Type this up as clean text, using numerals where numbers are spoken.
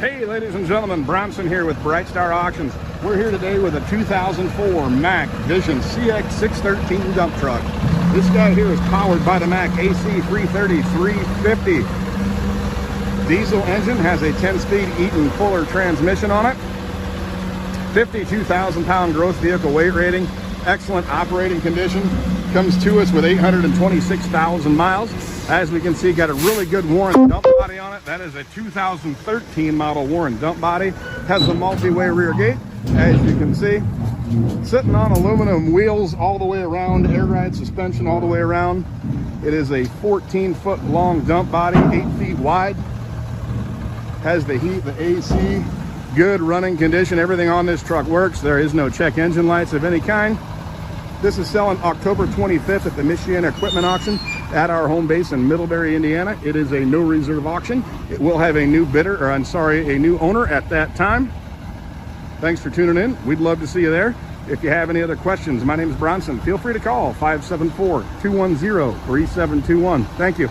Hey ladies and gentlemen, Bronson here with Bright Star Auctions. We're here today with a 2004 Mack Vision CX613 dump truck. This guy here is powered by the Mack AC 330 350. Diesel engine, has a 10-speed Eaton Fuller transmission on it. 52,000 pound gross vehicle weight rating. Excellent operating condition. Comes to us with 826,000 miles. As we can see, got a really good Warren dump body on it. That is a 2013 model Warren dump body. Has a multi-way rear gate, as you can see. Sitting on aluminum wheels all the way around, air ride suspension all the way around. It is a 14-foot long dump body, 8 feet wide. Has the heat, the AC, good running condition. Everything on this truck works. There is no check engine lights of any kind. This is selling October 25th at the Michiana Equipment Auction at our home base in Middlebury, Indiana. It is a no reserve auction. It will have a new bidder, or I'm sorry, a new owner at that time. Thanks for tuning in. We'd love to see you there. If you have any other questions, my name is Bronson. Feel free to call 574-210-3721. Thank you.